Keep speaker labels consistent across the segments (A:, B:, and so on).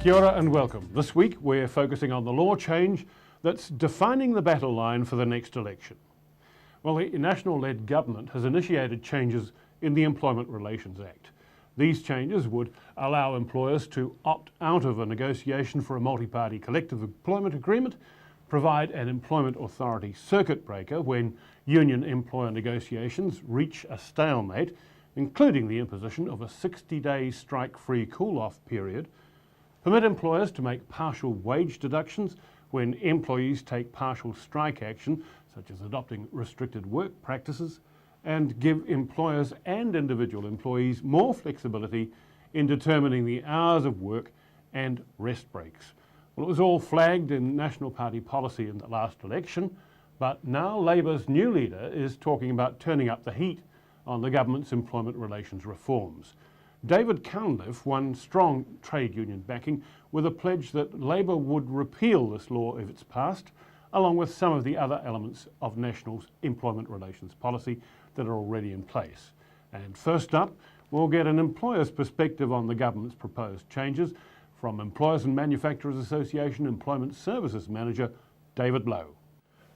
A: Kia ora and welcome. This week we're focusing on the law change that's defining the battle line for the next election. Well, the National-led government has initiated changes in the Employment Relations Act. These changes would allow employers to opt out of a negotiation for a multi-party collective employment agreement, provide an employment authority circuit breaker when union-employer negotiations reach a stalemate, including the imposition of a 60-day strike-free cool-off period, permit employers to make partial wage deductions when employees take partial strike action, such as adopting restricted work practices, and give employers and individual employees more flexibility in determining the hours of work and rest breaks. Well, it was all flagged in National Party policy in the last election, but now Labour's new leader is talking about turning up the heat on the government's employment relations reforms. David Cunliffe won strong trade union backing with a pledge that Labour would repeal this law if it's passed, along with some of the other elements of National's employment relations policy that are already in place. And first up, we'll get an employer's perspective on the government's proposed changes from Employers and Manufacturers Association Employment Services Manager, David Lowe.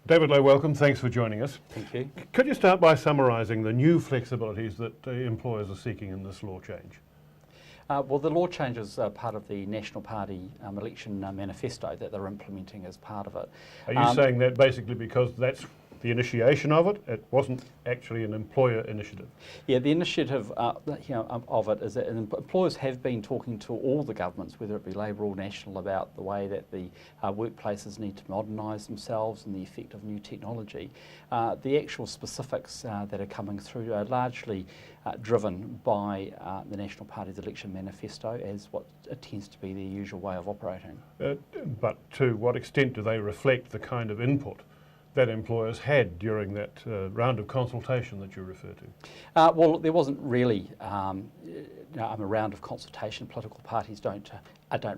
A: David Lowe, welcome. Thanks for joining us.
B: Thank you.
A: Could you start by summarising the new flexibilities that employers are seeking in this law change?
B: Well, the law changes are part of the National Party election manifesto that they're implementing as part of it.
A: Are you saying that basically because that's the initiation of it? It wasn't actually an employer initiative?
B: Yeah, the initiative of it is that employers have been talking to all the governments, whether it be Labour or National, about the way that the workplaces need to modernise themselves and the effect of new technology. The actual specifics that are coming through are largely driven by the National Party's election manifesto, as what tends to be their usual way of operating.
A: But to what extent do they reflect the kind of input that employers had during that round of consultation that you refer to?
B: Well, there wasn't really a round of consultation. Political parties don't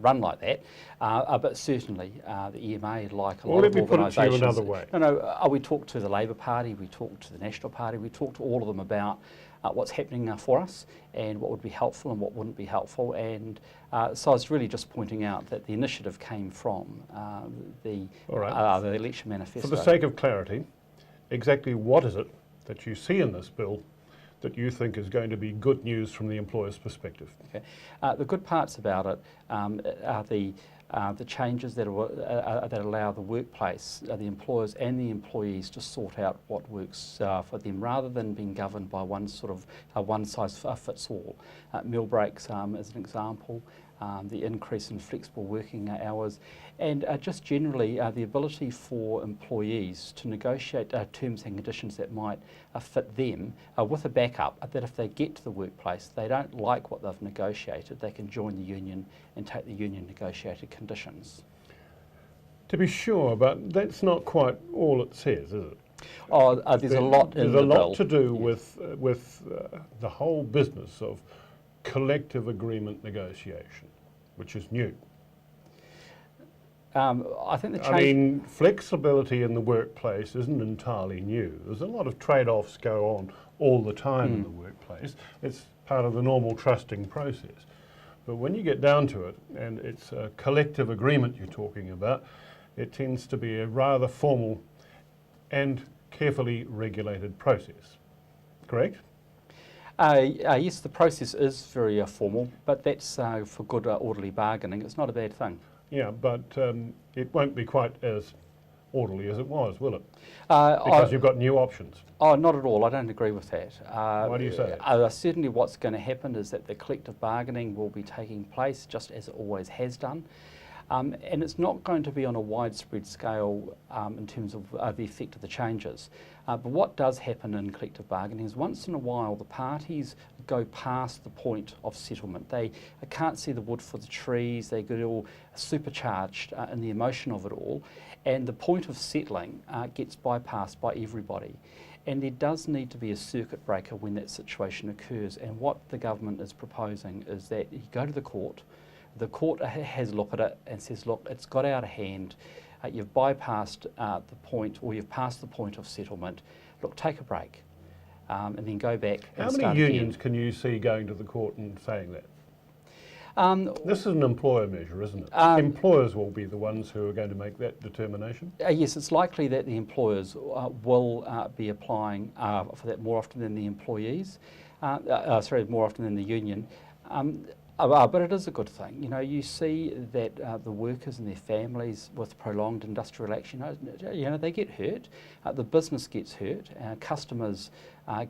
B: run like that, but certainly the EMA, like a lot of organisations.
A: Let me put it to you another way.
B: We talked to the Labour Party, we talked to the National Party, we talked to all of them about what's happening for us and what would be helpful and what wouldn't be helpful. And so I was really just pointing out that the initiative came from the election manifesto.
A: For the sake of clarity, exactly what is it that you see in this bill that you think is going to be good news from the employer's perspective?
B: Okay. The good parts about it are the changes that allow the workplace, the employers and the employees to sort out what works for them, rather than being governed by one sort of one size fits all. Meal breaks as an example, the increase in flexible working hours, and just generally the ability for employees to negotiate terms and conditions that might fit them with a backup, that if they get to the workplace, they don't like what they've negotiated, they can join the union and take the union negotiated conditions.
A: To be sure, but that's not quite all it says, is it?
B: There's a lot in the bill.
A: There's a lot to do with the whole business of collective agreement negotiation, which is new.
B: I think the change...
A: flexibility in the workplace isn't entirely new. There's a lot of trade-offs go on all the time in the workplace. It's part of the normal trusting process. But when you get down to it, and it's a collective agreement you're talking about, it tends to be a rather formal and carefully regulated process. Correct?
B: Yes, the process is very formal, but that's for good orderly bargaining. It's not a bad thing.
A: Yeah, but it won't be quite as orderly as it was, will it? Because you've got new options.
B: Oh, not at all. I don't agree with that.
A: Why do you say that?
B: Certainly what's going to happen is that the collective bargaining will be taking place just as it always has done. And it's not going to be on a widespread scale in terms of the effect of the changes. But what does happen in collective bargaining is once in a while the parties go past the point of settlement. They can't see the wood for the trees, they get all supercharged in the emotion of it all, and the point of settling gets bypassed by everybody. And there does need to be a circuit breaker when that situation occurs, and what the government is proposing is that you go to the court has a look at it and says, look, it's got out of hand, you've bypassed the point, or you've passed the point of settlement, look, take a break, and then go back and start again.
A: How many unions can you see going to the court and saying that? This is an employer measure, isn't it? Employers will be the ones who are going to make that determination.
B: Yes, it's likely that the employers will be applying for that more often than the employees, more often than the union. But it is a good thing. You know, you see that the workers and their families with prolonged industrial action, they get hurt. The business gets hurt. Customers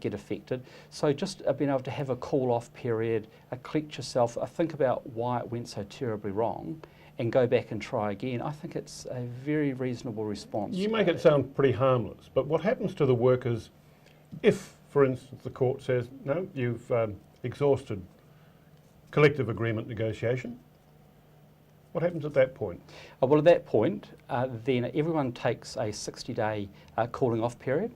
B: get affected. So just being able to have a call-off period, collect yourself, think about why it went so terribly wrong, and go back and try again. I think it's a very reasonable response.
A: You make it sound pretty harmless, but what happens to the workers if, for instance, the court says, no, you've exhausted collective agreement negotiation? What happens at that point?
B: Well, at that point, then everyone takes a 60-day cooling off period,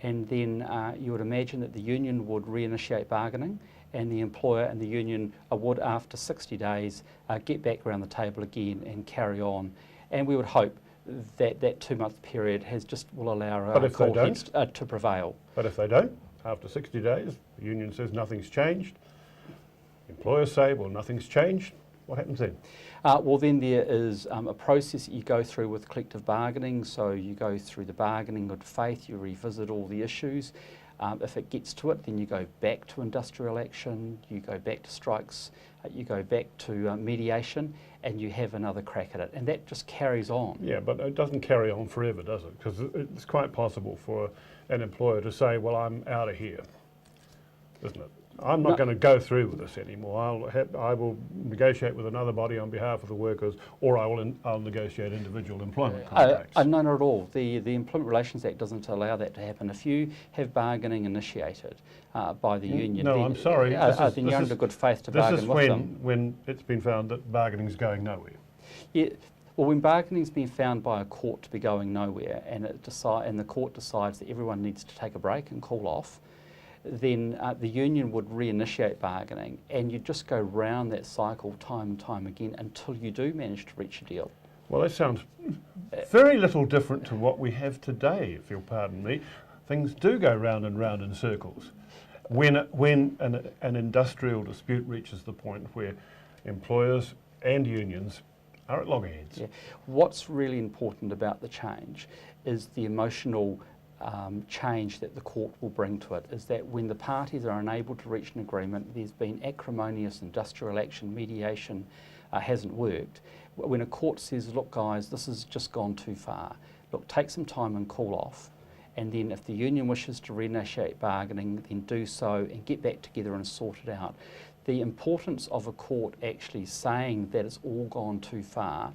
B: and then you would imagine that the union would reinitiate bargaining, and the employer and the union would, after 60 days, get back around the table again and carry on. And we would hope that that 2-month period will allow court heads to prevail.
A: But if they don't, after 60 days, the union says nothing's changed, employers say, well, nothing's changed. What happens then?
B: Well, then there is a process that you go through with collective bargaining. So you go through the bargaining good faith, you revisit all the issues. If it gets to it, then you go back to industrial action, you go back to strikes, you go back to mediation, and you have another crack at it. And that just carries on. Yeah,
A: but it doesn't carry on forever, does it? Because it's quite possible for an employer to say, well, I'm out of here, isn't it? I'm not going to go through with this anymore. I will negotiate with another body on behalf of the workers, or I'll negotiate individual employment contracts.
B: No, not at all. The Employment Relations Act doesn't allow that to happen. If you have bargaining initiated by the union,
A: then, I'm sorry.
B: Then you're under good faith to bargain with them.
A: This is when it's been found that bargaining is going nowhere.
B: Yeah. Well, when bargaining's been found by a court to be going nowhere, and the court decides that everyone needs to take a break and cool off, then the union would reinitiate bargaining, and you just go round that cycle time and time again until you do manage to reach a deal.
A: Well, that sounds very little different to what we have today, if you'll pardon me. Things do go round and round in circles. When an industrial dispute reaches the point where employers and unions are at loggerheads.
B: Yeah. What's really important about the change is the emotional change that the court will bring to it, is that when the parties are unable to reach an agreement, there's been acrimonious industrial action, mediation hasn't worked. When a court says, look guys, this has just gone too far, look, take some time and cool off, and then if the union wishes to reinitiate bargaining, then do so and get back together and sort it out. The importance of a court actually saying that it's all gone too far,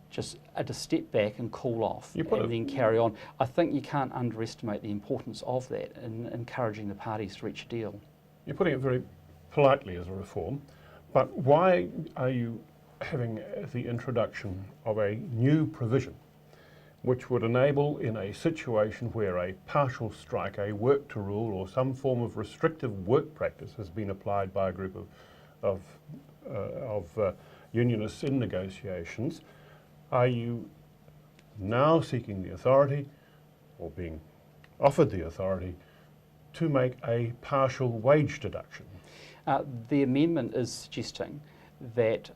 B: just to step back and cool off and then carry on. I think you can't underestimate the importance of that in encouraging the parties to reach a deal.
A: You're putting it very politely as a reform, but why are you having the introduction of a new provision which would enable, in a situation where a partial strike, a work to rule, or some form of restrictive work practice has been applied by a group of unionists in negotiations, are you now seeking the authority, or being offered the authority, to make a partial wage deduction?
B: The amendment is suggesting that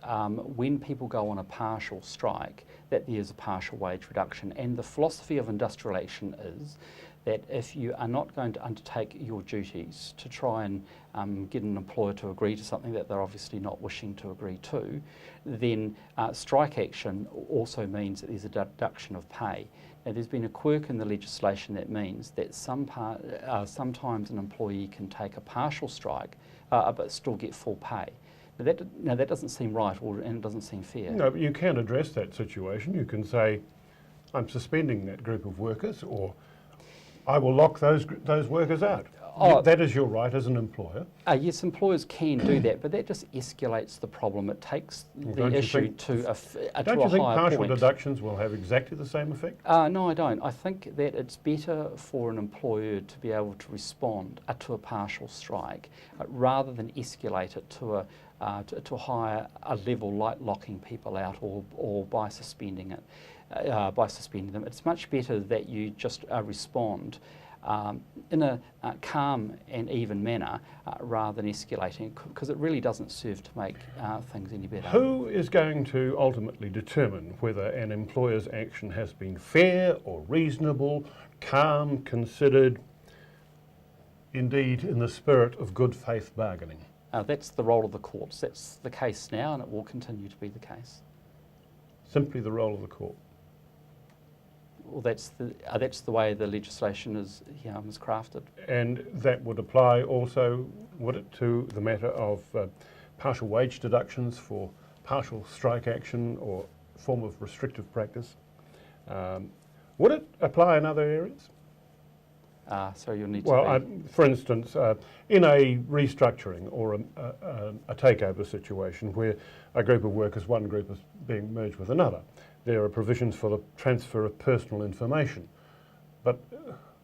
B: when people go on a partial strike, that there is a partial wage reduction. And the philosophy of industrial action is that if you are not going to undertake your duties to try and get an employer to agree to something that they're obviously not wishing to agree to, then strike action also means that there's a deduction of pay. Now, there's been a quirk in the legislation that means that sometimes an employee can take a partial strike but still get full pay. Now that doesn't seem right, and it doesn't seem fair.
A: No, but you can address that situation. You can say, I'm suspending that group of workers, or I will lock those workers out. That is your right as an employer.
B: Yes, employers can do that, but that just escalates the problem. It takes the issue to a higher point.
A: Don't you think partial deductions will have exactly the same effect?
B: No, I don't. I think that it's better for an employer to be able to respond to a partial strike rather than escalate it to a higher level, like locking people out or by suspending them. It's much better that you just respond in a calm and even manner rather than escalating, because it really doesn't serve to make things any better.
A: Who is going to ultimately determine whether an employer's action has been fair or reasonable, calm, considered, indeed in the spirit of good faith bargaining?
B: That's the role of the courts. That's the case now, and it will continue to be the case.
A: Simply the role of the court.
B: Well, that's the way the legislation is crafted.
A: And that would apply also, would it, to the matter of partial wage deductions for partial strike action or form of restrictive practice? Would it apply in other areas?
B: So you'll need
A: Well,
B: to be...
A: for instance, in a restructuring or a takeover situation where a group of workers, one group is being merged with another, there are provisions for the transfer of personal information. But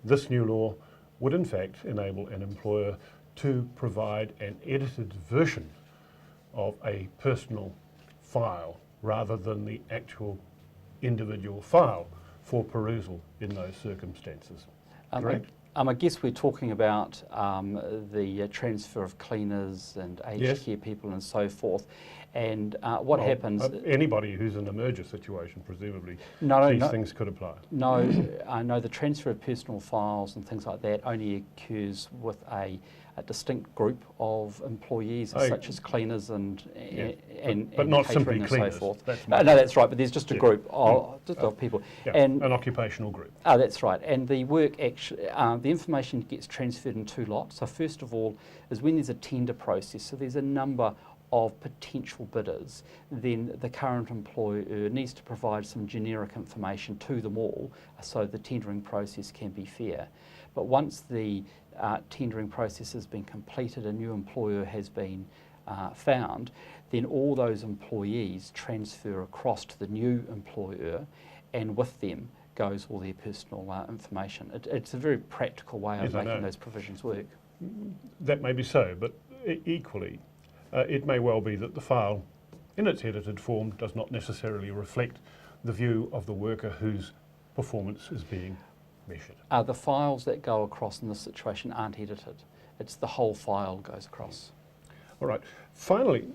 A: this new law would in fact enable an employer to provide an edited version of a personal file rather than the actual individual file for perusal in those circumstances. Correct?
B: I guess we're talking about the transfer of cleaners and aged care people and so forth. And what happens...
A: anybody who's in a merger situation, presumably, these things could apply.
B: No, the transfer of personal files and things like that only occurs with a distinct group of employees, such as cleaners and
A: not simply
B: and
A: cleaners.
B: So forth.
A: No,
B: that's right. But there's just a group of people,
A: and an occupational group.
B: That's right. And the work actually, the information gets transferred in two lots. So first of all, is when there's a tender process. So there's a number of potential bidders, then the current employer needs to provide some generic information to them all so the tendering process can be fair. But once the tendering process has been completed, a new employer has been found, then all those employees transfer across to the new employer, and with them goes all their personal information. It's a very practical way of making those provisions work.
A: That may be so, but equally, it may well be that the file, in its edited form, does not necessarily reflect the view of the worker whose performance is being measured.
B: The files that go across in this situation aren't edited. It's the whole file goes across.
A: All right. Finally,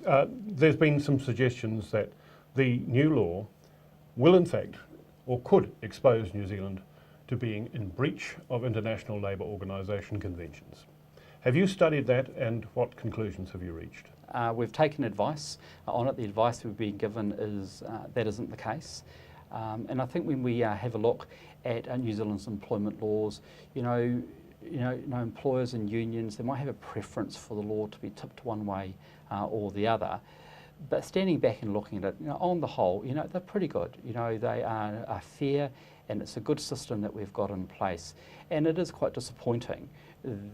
A: there's been some suggestions that the new law will in fact, or could expose New Zealand to being in breach of international labour organisation conventions. Have you studied that, and what conclusions have you reached?
B: We've taken advice on it. The advice we've been given is that isn't the case. And I think when we have a look at New Zealand's employment laws, employers and unions, they might have a preference for the law to be tipped one way or the other. But standing back and looking at it, on the whole, they're pretty good. They are fair, and it's a good system that we've got in place. And it is quite disappointing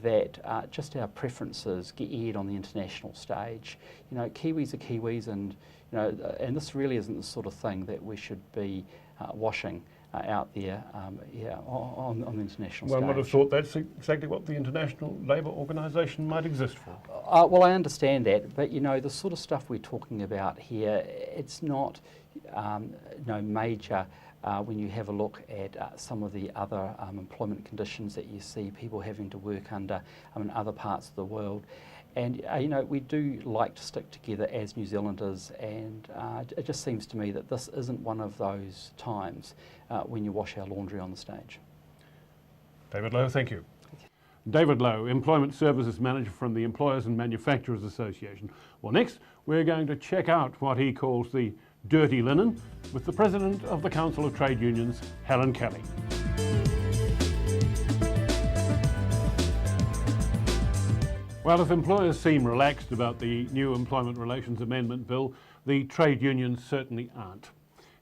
B: that just our preferences get aired on the international stage. Kiwis are Kiwis, and and this really isn't the sort of thing that we should be washing out there on the international stage.
A: One would have thought that's exactly what the International Labour Organisation might exist for.
B: Well, I understand that, but the sort of stuff we're talking about here, it's not major. When you have a look at some of the other employment conditions that you see people having to work under in other parts of the world. And we do like to stick together as New Zealanders, and it just seems to me that this isn't one of those times when you wash our laundry on the stage.
A: David Lowe, thank you. David Lowe, Employment Services Manager from the Employers and Manufacturers Association. Well, next we're going to check out what he calls the dirty linen with the President of the Council of Trade Unions, Helen Kelly. Well, if employers seem relaxed about the new Employment Relations Amendment Bill, the trade unions certainly aren't.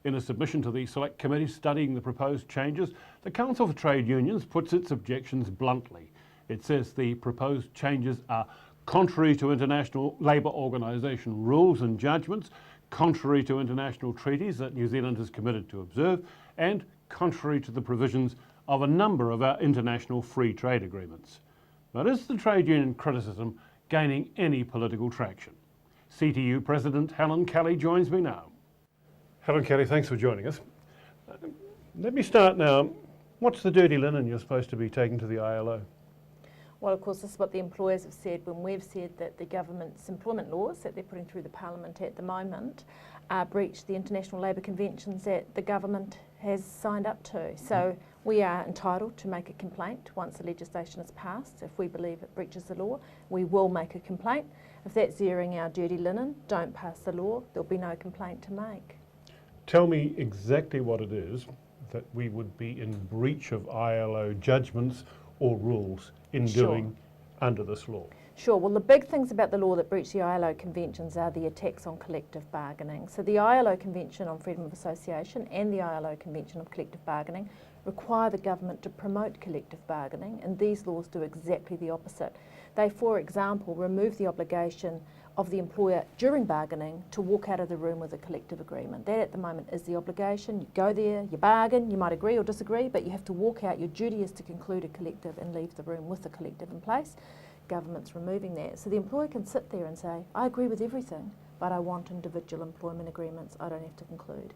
A: In a submission to the Select Committee studying the proposed changes, the Council for Trade Unions puts its objections bluntly. It says the proposed changes are contrary to international labour organisation rules and judgments, contrary to international treaties that New Zealand is committed to observe, and contrary to the provisions of a number of our international free trade agreements. But is the trade union criticism gaining any political traction? CTU President Helen Kelly joins me now. Helen Kelly, thanks for joining us. Let me start now What's the dirty linen you're supposed to be taking to the ILO?
C: Well, of course, this is what the employers have said when we've said that the government's employment laws that they're putting through the Parliament at the moment breach the international labour conventions that the government has signed up to. So we are entitled to make a complaint once the legislation is passed. If we believe it breaches the law, we will make a complaint. If that's airing our dirty linen, don't pass the law, there'll be no complaint to make.
A: Tell me exactly what it is that we would be in breach of ILO judgments or rules in doing under this law.
C: Sure, well the big things about the law that breach the ILO conventions are the attacks on collective bargaining. So the ILO Convention on Freedom of Association and the ILO Convention on Collective Bargaining require the government to promote collective bargaining, and these laws do exactly the opposite. They, for example, remove the obligation of the employer during bargaining to walk out of the room with a collective agreement. That at the moment is the obligation. You go there, you bargain, you might agree or disagree, but you have to walk out. Your duty is to conclude a collective and leave the room with the collective in place. Government's removing that. So the employer can sit there and say, I agree with everything, but I want individual employment agreements I don't have to conclude.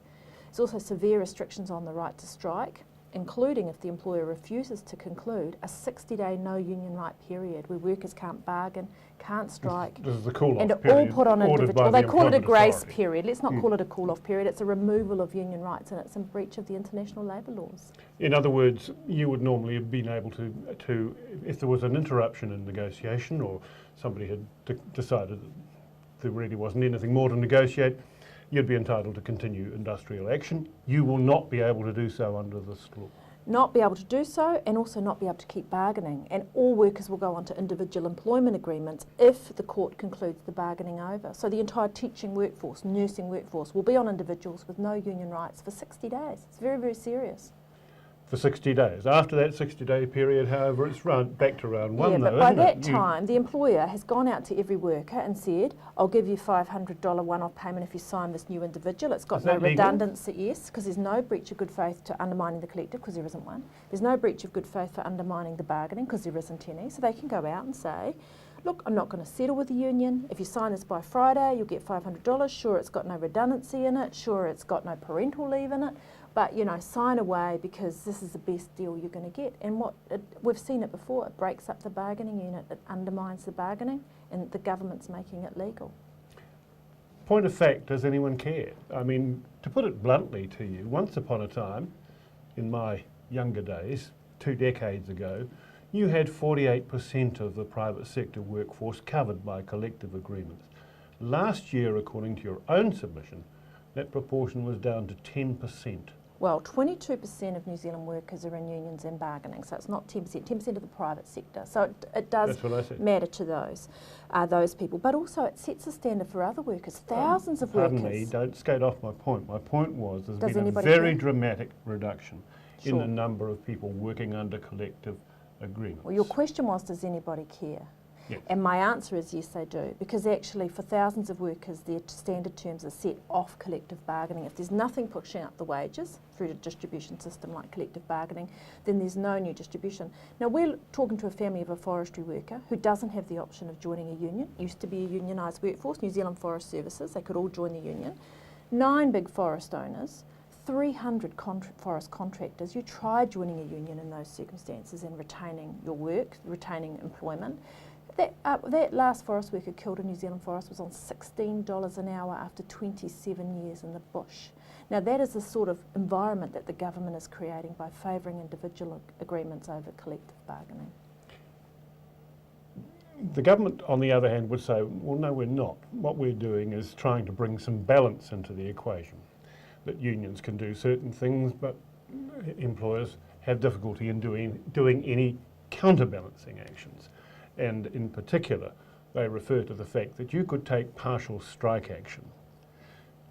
C: There's also severe restrictions on the right to strike, including if the employer refuses to conclude a 60-day no union right period where workers can't bargain, can't strike,
A: This is the call-off
C: and
A: period
C: all put on
A: ordered
C: individual.
A: by
C: They
A: the
C: call it a
A: Employment
C: grace
A: Authority.
C: period. Let's not call it a call-off period. It's a removal of union rights, and it's in breach of the international labour laws.
A: In other words, you would normally have been able to if there was an interruption in negotiation or somebody had decided that there really wasn't anything more to negotiate, you'd be entitled to continue industrial action. You will not be able to do so under this law.
C: Not be able to do so, and also not be able to keep bargaining. And all workers will go on to individual employment agreements if the court concludes the bargaining over. So the entire teaching workforce, nursing workforce will be on individuals with no union rights for 60 days. It's very, very serious.
A: For 60 days. After that 60-day period, however, it's back to round one,
C: Yeah,
A: though,
C: but by
A: isn't
C: that
A: it?
C: time, the employer has gone out to every worker and said, I'll give you $500 one-off payment if you sign this new individual. It's got
A: Is
C: no
A: that legal?
C: redundancy, yes, because there's no breach of good faith to undermining the collective, because there isn't one. There's no breach of good faith for undermining the bargaining, because there isn't any. So they can go out and say, look, I'm not going to settle with the union. If you sign this by Friday, you'll get $500. Sure, it's got no redundancy in it. Sure, it's got no parental leave in it. But, you know, sign away because this is the best deal you're going to get. And we've seen it before. It breaks up the bargaining unit. It undermines the bargaining, and the government's making it legal.
A: Point of fact, does anyone care? I mean, to put it bluntly to you, once upon a time, in my younger days, 2 decades ago, you had 48% of the private sector workforce covered by collective agreements. Last year, according to your own submission, that proportion was down to 10%.
C: Well, 22% of New Zealand workers are in unions and bargaining, so it's not 10%, 10% of the private sector. So it does
A: That's what I said.
C: matter to those people. But also it sets a standard for other workers, thousands of
A: Pardon
C: workers.
A: me, don't skate off my point. My point was there's
C: Does
A: been a
C: anybody
A: very
C: care?
A: dramatic reduction in the
C: Sure.
A: number of people working under collective agreements.
C: Well, your question was, does anybody care?
A: Yes.
C: And my answer is yes, they do, because actually for thousands of workers, their standard terms are set off collective bargaining. If there's nothing pushing up the wages through the distribution system like collective bargaining, then there's no new distribution. Now, we're talking to a family of a forestry worker who doesn't have the option of joining a union. Used to be a unionised workforce, New Zealand Forest Services, they could all join the union. 9 big forest owners, 300 forest contractors. You try joining a union in those circumstances and retaining your work, retaining employment. That last forest worker killed in New Zealand Forest was on $16 an hour after 27 years in the bush. Now that is the sort of environment that the government is creating by favouring individual agreements over collective bargaining.
A: The government, on the other hand, would say, well, no, we're not. What we're doing is trying to bring some balance into the equation, that unions can do certain things, but employers have difficulty in doing any counterbalancing actions. And in particular, they refer to the fact that you could take partial strike action.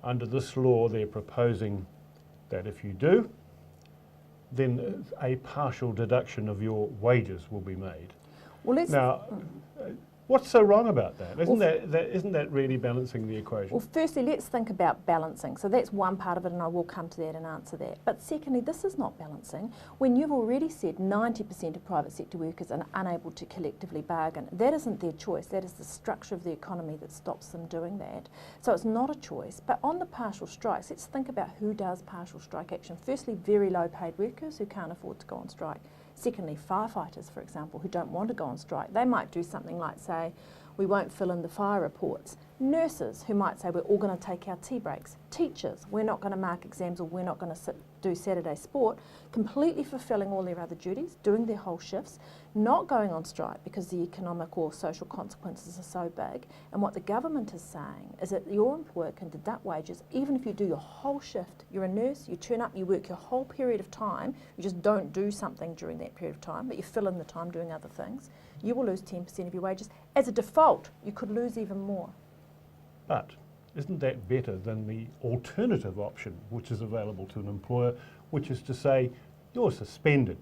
A: Under this law, they're proposing that if you do, then a partial deduction of your wages will be made.
C: Well, let's
A: Now, What's so wrong about that? Isn't
C: Well,
A: isn't that really balancing the equation?
C: Well, firstly, let's think about balancing. So that's one part of it, and I will come to that and answer that. But secondly, this is not balancing. When you've already said 90% of private sector workers are unable to collectively bargain, that isn't their choice. That is the structure of the economy that stops them doing that. So it's not a choice. But on the partial strikes, let's think about who does partial strike action. Firstly, very low paid workers who can't afford to go on strike. Secondly, firefighters, for example, who don't want to go on strike. They might do something like say, we won't fill in the fire reports. Nurses who might say we're all going to take our tea breaks. Teachers, we're not going to mark exams or we're not going to do Saturday sport, completely fulfilling all their other duties, doing their whole shifts, not going on strike because the economic or social consequences are so big. And what the government is saying is that your employer can deduct wages even if you do your whole shift. You're a nurse, you turn up, you work your whole period of time, you just don't do something during that period of time, but you fill in the time doing other things. You will lose 10% of your wages. As a default, you could lose even more.
A: But isn't that better than the alternative option which is available to an employer, which is to say you're suspended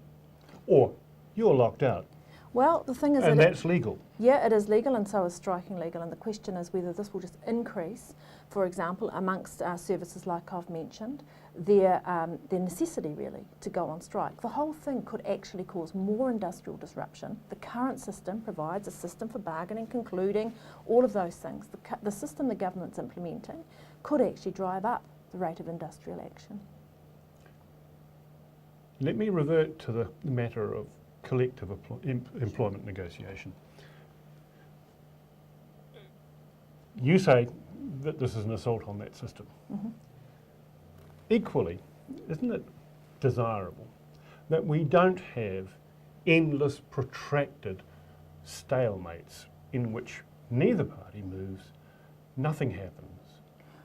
A: or you're locked out?
C: Well, the thing is
A: and that's legal.
C: Yeah, it is legal, and so is striking legal. And the question is whether this will just increase, for example, amongst services like I've mentioned, their necessity really to go on strike. The whole thing could actually cause more industrial disruption. The current system provides a system for bargaining, concluding, all of those things. The system the government's implementing could actually drive up the rate of industrial action.
A: Let me revert to the matter of collective employment negotiation. You say that this is an assault on that system.
C: Mm-hmm.
A: Equally, isn't it desirable that we don't have endless, protracted stalemates in which neither party moves, nothing happens?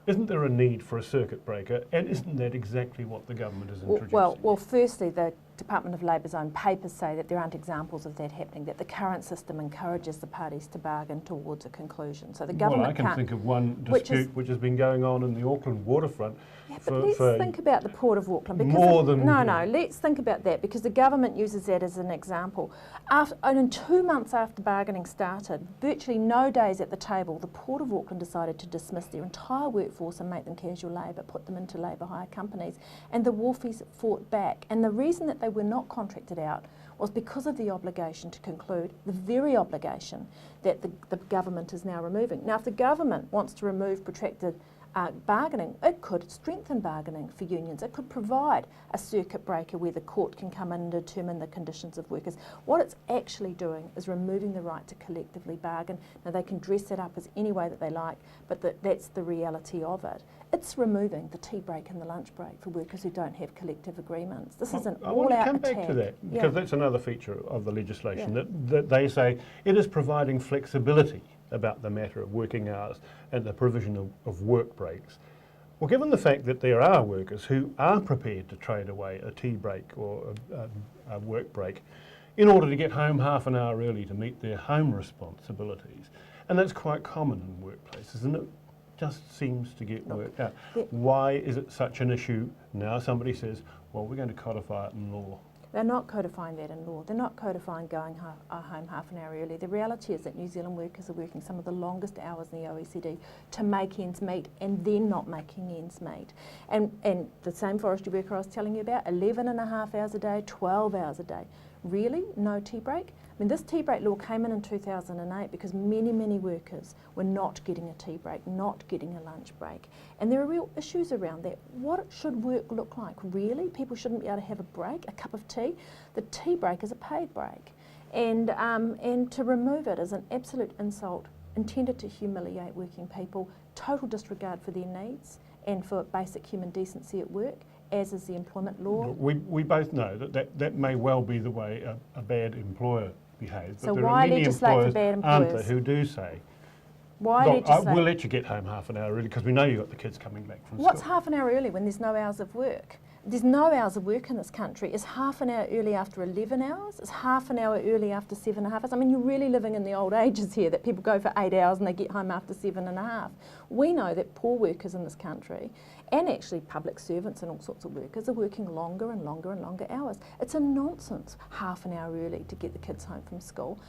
A: Isn't there a need for a circuit breaker, and isn't that exactly what the government is introducing?
C: Well, firstly, the Department of Labor's own papers say that there aren't examples of that happening, that the current system encourages the parties to bargain towards a conclusion. So the government
A: can't... Well, I can think of one dispute which has been going on in the Auckland waterfront.
C: Yeah, but let's think about the Port of Auckland. Because
A: more than...
C: No, let's think about that, because the government uses that as an example. And 2 months after bargaining started, virtually no days at the table, the Port of Auckland decided to dismiss their entire workforce and make them casual labour, put them into labour hire companies. And the wharfies fought back. And the reason that they were not contracted out was because of the obligation to conclude, the very obligation that the government is now removing. Now, if the government wants to remove protracted bargaining, it could strengthen bargaining for unions. It could provide a circuit breaker where the court can come in and determine the conditions of workers. What it's actually doing is removing the right to collectively bargain. Now, they can dress it up as any way that they like, but that's the reality of it. It's removing the tea break and the lunch break for workers who don't have collective agreements. This is an all-out attack.
A: I want to come back to that, because that's another feature of the legislation, that they say it is providing flexibility about the matter of working hours and the provision of work breaks. Well, given the fact that there are workers who are prepared to trade away a tea break or a work break in order to get home half an hour early to meet their home responsibilities, and that's quite common in workplaces, and it just seems to get worked out. Why is it such an issue now? Somebody says, well, we're going to codify it in law.
C: They're not codifying that in law. They're not codifying going home half an hour early. The reality is that New Zealand workers are working some of the longest hours in the OECD to make ends meet, and then not making ends meet. And the same forestry worker I was telling you about, 11 and a half hours a day, 12 hours a day. Really? No tea break? I mean, this tea break law came in 2008 because many, many workers were not getting a tea break, not getting a lunch break. And there are real issues around that. What should work look like? Really? People shouldn't be able to have a break, a cup of tea? The tea break is a paid break. And to remove it is an absolute insult intended to humiliate working people, total disregard for their needs and for basic human decency at work, as is the employment law.
A: We both know that may well be the way a bad employer behaves,
C: so
A: but there
C: why
A: are many
C: legislate for bad
A: employers, aren't there,
C: employers?
A: who do say,
C: Why
A: look,
C: legislate?
A: we'll let you get home half an hour early because we know you've got the kids coming back from
C: What's
A: school.
C: half an hour early when there's no hours of work? There's no hours of work in this country. Is half an hour early after 11 hours? Is half an hour early after 7.5 hours? I mean, you're really living in the old ages here, that people go for 8 hours and they get home after 7.5. We know that poor workers in this country And actually public servants and all sorts of workers are working longer and longer and longer hours. It's a nonsense half an hour early to get the kids home from school.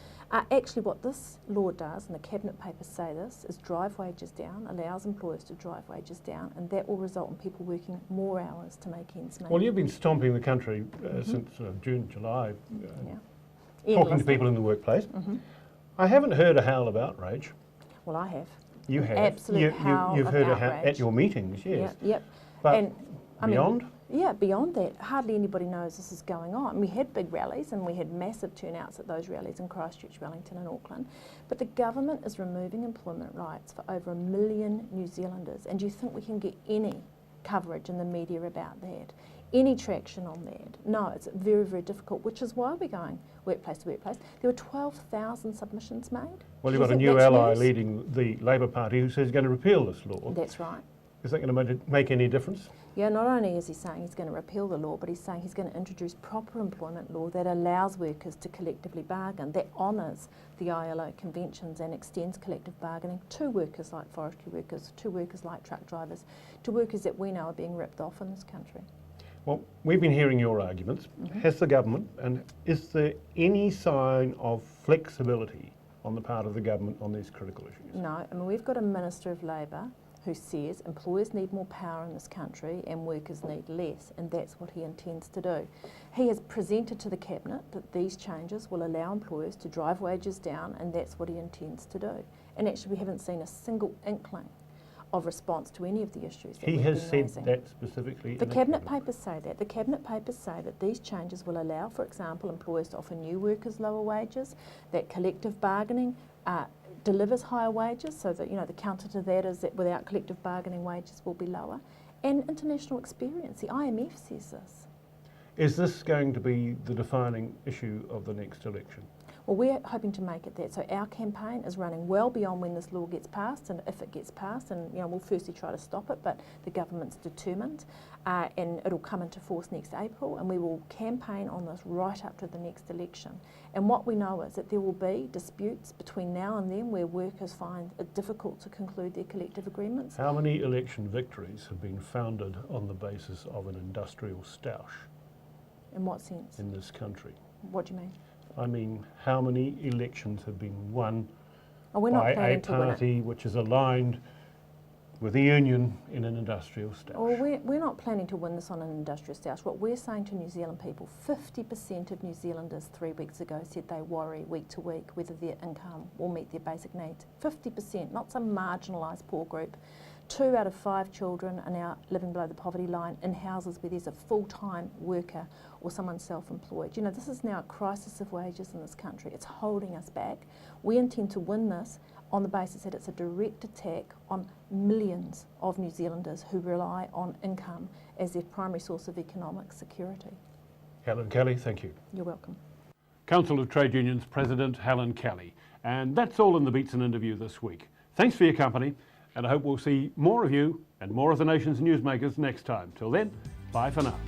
C: Actually what this law does, and the cabinet papers say this, is drive wages down, allows employers to drive wages down, and that will result in people working more hours to make ends meet.
A: Well, you've been stomping the country since June, July,
C: Yeah.
A: talking to people in the workplace. I haven't heard a howl of outrage.
C: Well, I have.
A: You have.
C: Absolute howl
A: You've
C: of
A: heard
C: outrage.
A: at your meetings, yes.
C: Yep.
A: But
C: And I mean,
A: beyond?
C: yeah, beyond that, hardly anybody knows this is going on. We had big rallies and we had massive turnouts at those rallies in Christchurch, Wellington and Auckland. But the government is removing employment rights for over 1 million New Zealanders. And do you think we can get any coverage in the media about that? Any traction on that? No, it's very, very difficult, which is why we're going workplace to workplace. There were 12,000 submissions made.
A: Well, you've got a new ally leading the Labour Party who says he's going to repeal this law.
C: That's right.
A: Is that going to make any difference?
C: Yeah, not only is he saying he's going to repeal the law, but he's saying he's going to introduce proper employment law that allows workers to collectively bargain, that honours the ILO conventions and extends collective bargaining to workers like forestry workers, to workers like truck drivers, to workers that we know are being ripped off in this country.
A: Well, we've been hearing your arguments. Has the government, and is there any sign of flexibility on the part of the government on these critical issues?
C: No, I mean, we've got a Minister of Labour who says employers need more power in this country and workers need less, and that's what he intends to do. He has presented to the Cabinet that these changes will allow employers to drive wages down, and that's what he intends to do. And actually we haven't seen a single inkling of response to any of the issues that
A: He
C: we've
A: has
C: been
A: said
C: raising.
A: that specifically.
C: The Cabinet papers say that. The Cabinet papers say that these changes will allow, for example, employers to offer new workers lower wages, that collective bargaining delivers higher wages, so that, you know, the counter to that is that without collective bargaining wages will be lower. And international experience, the IMF says this.
A: Is this going to be the defining issue of the next election?
C: Well, we're hoping to make it that. So our campaign is running well beyond when this law gets passed, and if it gets passed, and you know, we'll firstly try to stop it, but the government's determined, and it'll come into force next April, and we will campaign on this right up to the next election. And what we know is that there will be disputes between now and then where workers find it difficult to conclude their collective agreements.
A: How many election victories have been founded on the basis of an industrial stoush
C: In what sense?
A: in this country?
C: What do you mean?
A: I mean, how many elections have been won
C: Oh, we're not
A: by a
C: planning to win it.
A: party which is aligned with the union in an industrial stoush?
C: Well, we're not planning to win this on an industrial stoush. What we're saying to New Zealand people, 50% of New Zealanders 3 weeks ago said they worry week to week whether their income will meet their basic needs. 50%, not some marginalised poor group. 2 out of 5 children are now living below the poverty line in houses where there's a full-time worker or someone self-employed. You know, this is now a crisis of wages in this country. It's holding us back. We intend to win this on the basis that it's a direct attack on millions of New Zealanders who rely on income as their primary source of economic security.
A: Helen Kelly, thank you.
C: You're welcome.
A: Council of Trade Unions President Helen Kelly. And that's all in the Beatson interview this week. Thanks for your company, and I hope we'll see more of you and more of the nation's newsmakers next time. Till then, bye for now.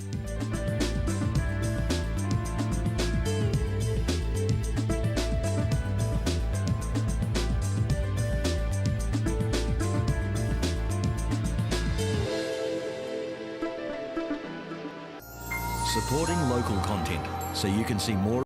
D: Supporting local content so you can see more